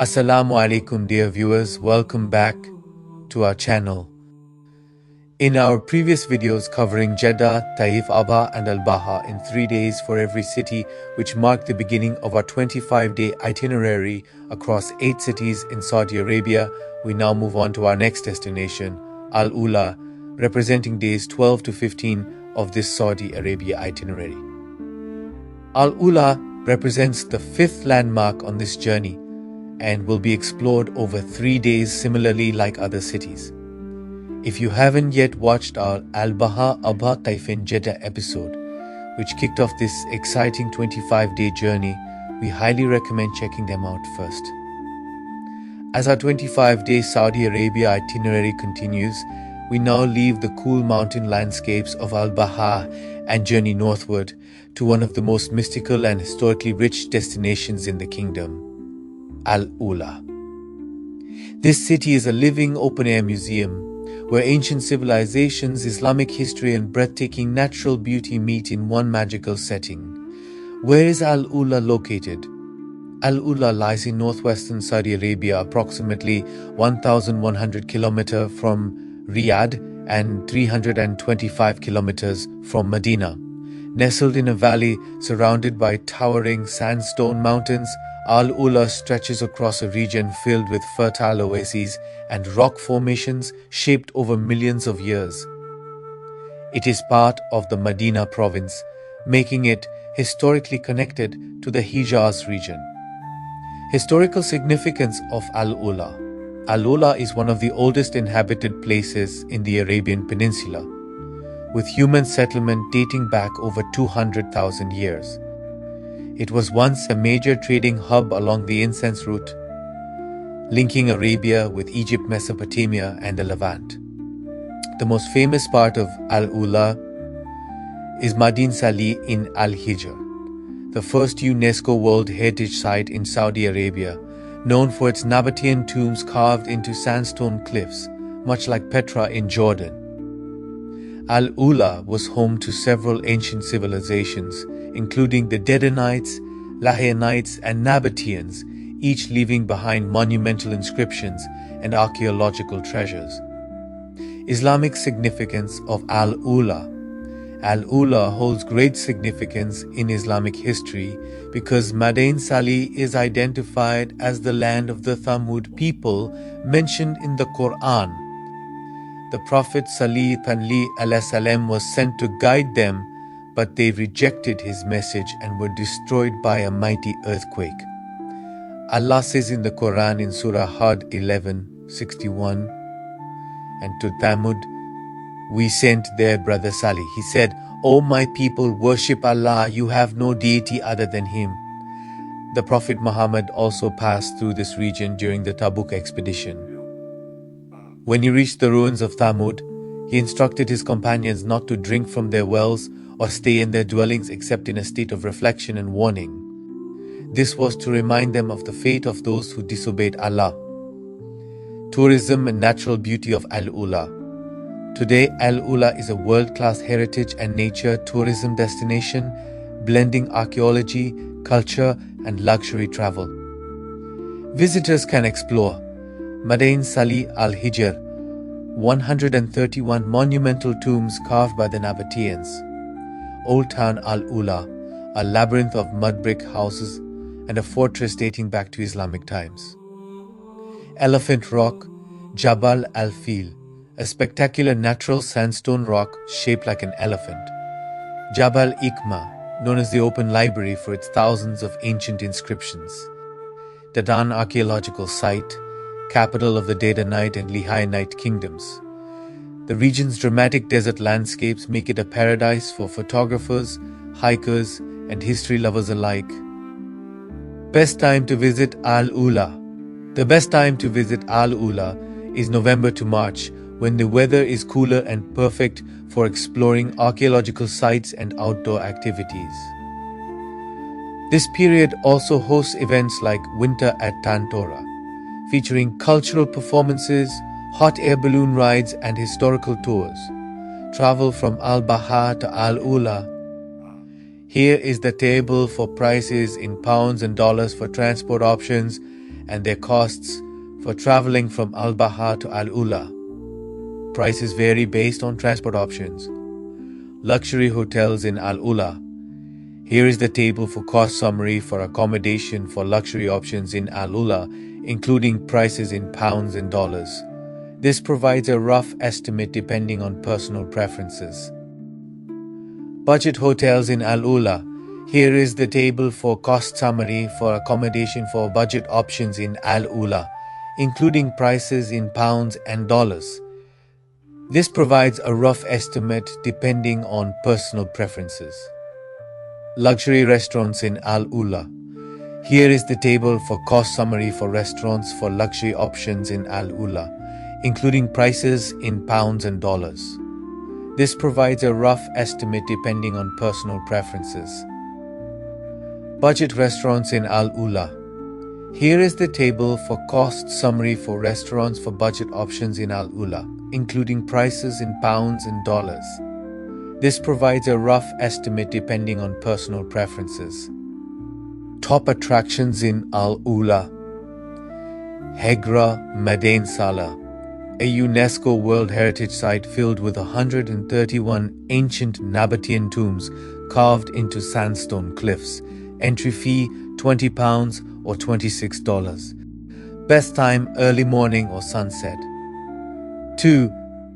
Assalamu alaikum dear viewers, welcome back to our channel. In our previous videos covering Jeddah, Taif, Aba and Al-Baha in 3 days for every city, which marked the beginning of our 25-day itinerary across 8 cities in Saudi Arabia, we now move on to our next destination, Al-Ula, representing days 12 to 15 of this Saudi Arabia itinerary. Al-Ula represents the 5th landmark on this journey and will be explored over 3 days, similarly like other cities. If you haven't yet watched our Al-Baha, Aba, Taif and Jeddah episode, which kicked off this exciting 25-day journey, we highly recommend checking them out first. As our 25-day Saudi Arabia itinerary continues, we now leave the cool mountain landscapes of Al-Baha and journey northward to one of the most mystical and historically rich destinations in the kingdom, Al-Ula. This city is a living open-air museum where ancient civilizations, Islamic history and breathtaking natural beauty meet in one magical setting. Where is Al-Ula located? Al-Ula lies in northwestern Saudi Arabia, approximately 1,100 km from Riyadh and 325 km from Medina. Nestled in a valley surrounded by towering sandstone mountains, Al-Ula stretches across a region filled with fertile oases and rock formations shaped over millions of years. It is part of the Medina province, making it historically connected to the Hijaz region. Historical significance of Al-Ula. Al-Ula is one of the oldest inhabited places in the Arabian Peninsula, with human settlement dating back over 200,000 years. It was once a major trading hub along the incense route, linking Arabia with Egypt, Mesopotamia and the Levant. The most famous part of Al-Ula is Madin Salih in Al-Hijr, the first UNESCO World Heritage Site in Saudi Arabia, known for its Nabatean tombs carved into sandstone cliffs, much like Petra in Jordan. Al-Ula was home to several ancient civilizations, including the Dedanites, Lahayanites and Nabateans, each leaving behind monumental inscriptions and archaeological treasures. Islamic significance of Al-Ula. Al-Ula holds great significance in Islamic history because Madain Salih is identified as the land of the Thamud people mentioned in the Quran. The Prophet Salih ﷺ was sent to guide them, but they rejected his message and were destroyed by a mighty earthquake. Allah says in the Quran in Surah Hajj 11:61, and to Thamud we sent their brother Salih. He said, "O my people, worship Allah, you have no deity other than Him." The Prophet Muhammad also passed through this region during the Tabuk expedition. When he reached the ruins of Thamud, he instructed his companions not to drink from their wells or stay in their dwellings except in a state of reflection and warning. This was to remind them of the fate of those who disobeyed Allah. Tourism and natural beauty of Al-Ula. Today, Al-Ula is a world-class heritage and nature tourism destination, blending archaeology, culture, and luxury travel. Visitors can explore Madain Salih Al-Hijr, 131 monumental tombs carved by the Nabateans; Old Town Al-Ula, a labyrinth of mud brick houses and a fortress dating back to Islamic times; Elephant Rock, Jabal Al-Fil, a spectacular natural sandstone rock shaped like an elephant; Jabal Ikma, known as the Open Library for its thousands of ancient inscriptions; Dadan Archaeological Site, capital of the Dedanite and Lahayanite kingdoms. The region's dramatic desert landscapes make it a paradise for photographers, hikers, and history lovers alike. Best time to visit Al-Ula. The best time to visit Al-Ula is November to March, when the weather is cooler and perfect for exploring archaeological sites and outdoor activities. This period also hosts events like Winter at Tantora, featuring cultural performances, hot air balloon rides and historical tours. Travel from Al-Baha to Al-Ula. Here is the table for prices in pounds and dollars for transport options and their costs for traveling from Al-Baha to Al-Ula. Prices vary based on transport options. Luxury hotels in Al-Ula. Here is the table for cost summary for accommodation for luxury options in Al-Ula, including prices in pounds and dollars. This provides a rough estimate depending on personal preferences. Budget hotels in Al-Ula. Here is the table for cost summary for accommodation for budget options in Al-Ula, including prices in pounds and dollars. This provides a rough estimate depending on personal preferences. Luxury restaurants in Al-Ula. Here is the table for cost summary for restaurants for luxury options in Al-Ula, including prices in pounds and dollars. This provides a rough estimate depending on personal preferences. Budget restaurants in Al-Ula. Here is the table for cost summary for restaurants for budget options in Al-Ula, including prices in pounds and dollars. This provides a rough estimate depending on personal preferences. Top attractions in Al-Ula. Hegra Madain Salah, a UNESCO World Heritage Site filled with 131 ancient Nabatean tombs carved into sandstone cliffs. Entry fee £20 or $26. Best time early morning or sunset. 2.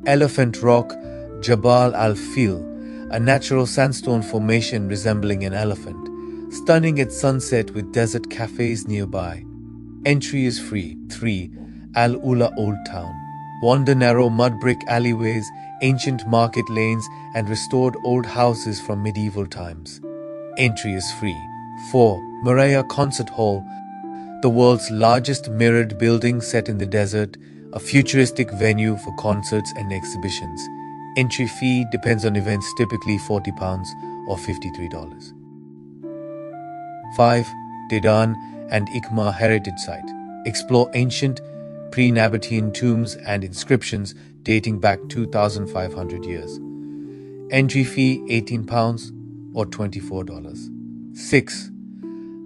Elephant Rock, Jabal Al-Fil, a natural sandstone formation resembling an elephant, stunning at sunset with desert cafes nearby. Entry is free. 3. AlUla Old Town. Wander narrow mud brick alleyways, ancient market lanes, and restored old houses from medieval times. Entry is free. 4. Maraya Concert Hall, the world's largest mirrored building set in the desert, a futuristic venue for concerts and exhibitions. Entry fee depends on events, typically £40 or $53. 5. Dedan and Ikma Heritage Site. Explore ancient pre-Nabatean tombs and inscriptions dating back 2,500 years. Entry fee £18 or $24. 6.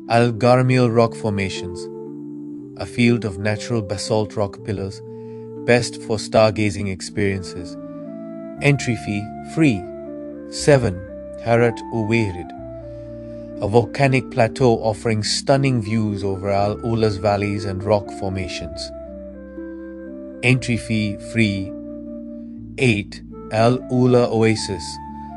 Al-Garmil Rock Formations, a field of natural basalt rock pillars, best for stargazing experiences. Entry fee free. 7. Harat Uwairid, a volcanic plateau offering stunning views over Al-Ula's valleys and rock formations. Entry fee free. 8. Al-Ula Oasis,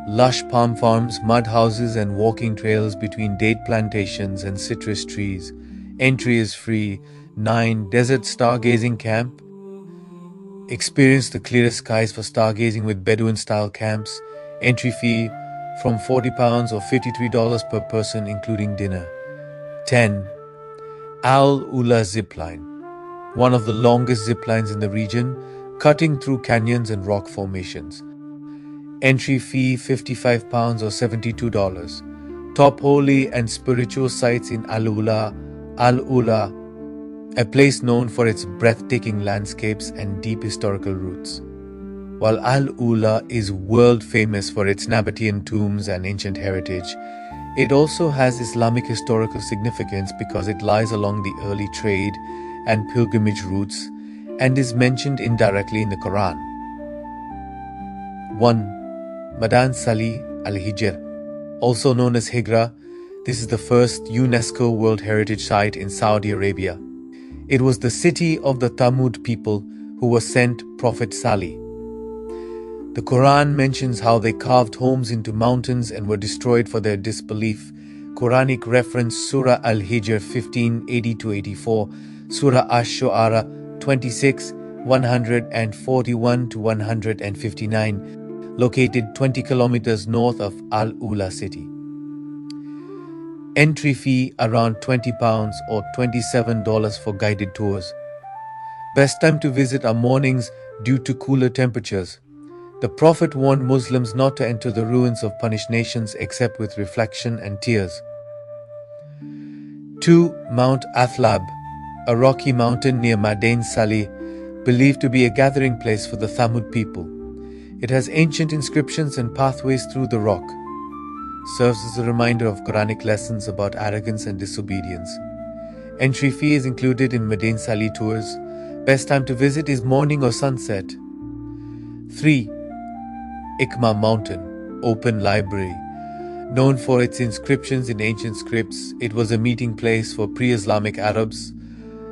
lush palm farms, mud houses and walking trails between date plantations and citrus trees. Entry is free. 9. Desert Stargazing Camp. Experience the clearest skies for stargazing with Bedouin-style camps. Entry fee from £40 or $53 per person, including dinner. 10. Al-Ula Zipline, one of the longest ziplines in the region, cutting through canyons and rock formations. Entry fee £55 or $72. Top holy and spiritual sites in Al-Ula. Al-Ula, a place known for its breathtaking landscapes and deep historical roots. While Al-Ula is world famous for its Nabatean tombs and ancient heritage, it also has Islamic historical significance because it lies along the early trade and pilgrimage routes and is mentioned indirectly in the Quran. 1. Madan Sali Al-Hijr, also known as Hegra. This is the first UNESCO World Heritage Site in Saudi Arabia. It was the city of the Thamud people who were sent Prophet Salih. The Quran mentions how they carved homes into mountains and were destroyed for their disbelief. Quranic reference Surah Al-Hijr 15:80-84, Surah Ash-Shu'ara 26, 141-159, located 20 kilometers north of Al-Ula city. Entry fee around £20 or $27 for guided tours. Best time to visit are mornings due to cooler temperatures. The Prophet warned Muslims not to enter the ruins of punished nations except with reflection and tears. 2. Mount Athlab, a rocky mountain near Madain Salih, believed to be a gathering place for the Thamud people. It has ancient inscriptions and pathways through the rock. Serves as a reminder of Quranic lessons about arrogance and disobedience. Entry fee is included in Madin Sali tours. Best time to visit is morning or sunset. 3. Ikma Mountain, Open Library. Known for its inscriptions in ancient scripts, it was a meeting place for pre-Islamic Arabs.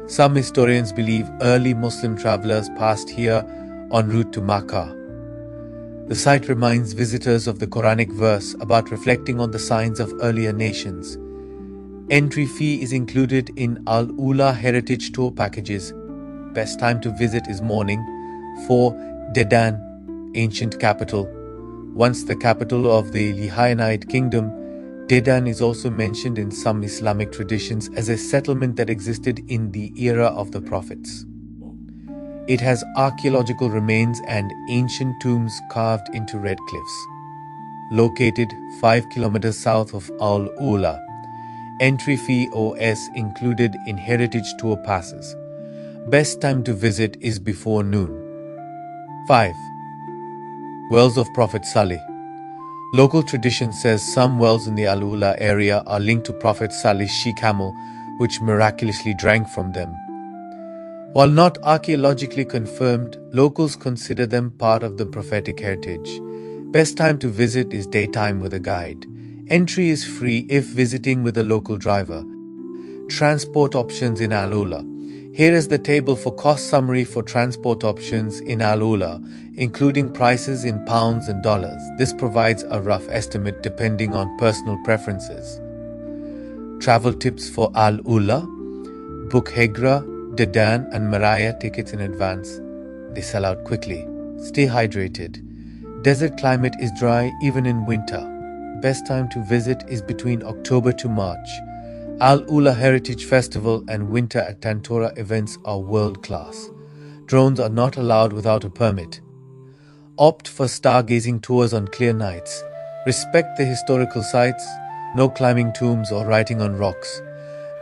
Some historians believe early Muslim travelers passed here en route to Makkah. The site reminds visitors of the Quranic verse about reflecting on the signs of earlier nations. Entry fee is included in Al-Ula heritage tour packages. Best time to visit is morning. 4. Dedan, ancient capital. Once the capital of the Lihayanite kingdom, Dedan is also mentioned in some Islamic traditions as a settlement that existed in the era of the prophets. It has archaeological remains and ancient tombs carved into red cliffs. Located 5 kilometers south of Al-Ula. Entry fee OS included in heritage tour passes. Best time to visit is before noon. 5. Wells of Prophet Salih. Local tradition says some wells in the Al-Ula area are linked to Prophet Salih's she-camel, which miraculously drank from them. While not archaeologically confirmed, locals consider them part of the prophetic heritage. Best time to visit is daytime with a guide. Entry is free if visiting with a local driver. Transport options in Al-Ula. Here is the table for cost summary for transport options in Al-Ula, including prices in pounds and dollars. This provides a rough estimate depending on personal preferences. Travel tips for Al-Ula. Book Hegra, Dedan and Maraya tickets in advance. They sell out quickly. Stay hydrated. Desert climate is dry even in winter. Best time to visit is between October to March. Al-Ula Heritage Festival and Winter at Tantora events are world-class. Drones are not allowed without a permit. Opt for stargazing tours on clear nights. Respect the historical sites. No climbing tombs or writing on rocks.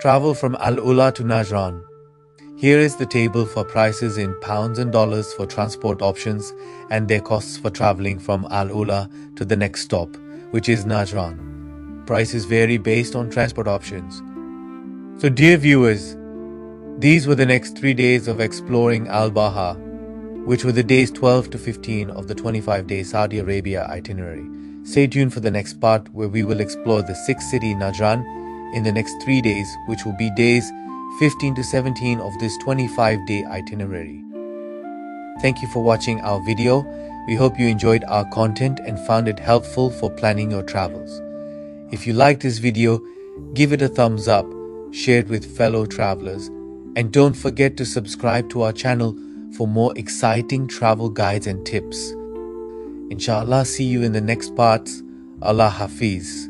Travel from Al-Ula to Najran. Here is the table for prices in pounds and dollars for transport options and their costs for traveling from Al-Ula to the next stop, which is Najran. Prices vary based on transport options. So dear viewers, these were the next 3 days of exploring Al-Baha, which were the days 12 to 15 of the 25-day Saudi Arabia itinerary. Stay tuned for the next part where we will explore the 6th city Najran in the next 3 days, which will be days 15 to 17 of this 25-day itinerary. Thank you for watching our video. We hope you enjoyed our content and found it helpful for planning your travels. If you liked this video, give it a thumbs up, share it with fellow travelers, and don't forget to subscribe to our channel for more exciting travel guides and tips. Inshallah, see you in the next parts. Allah Hafiz.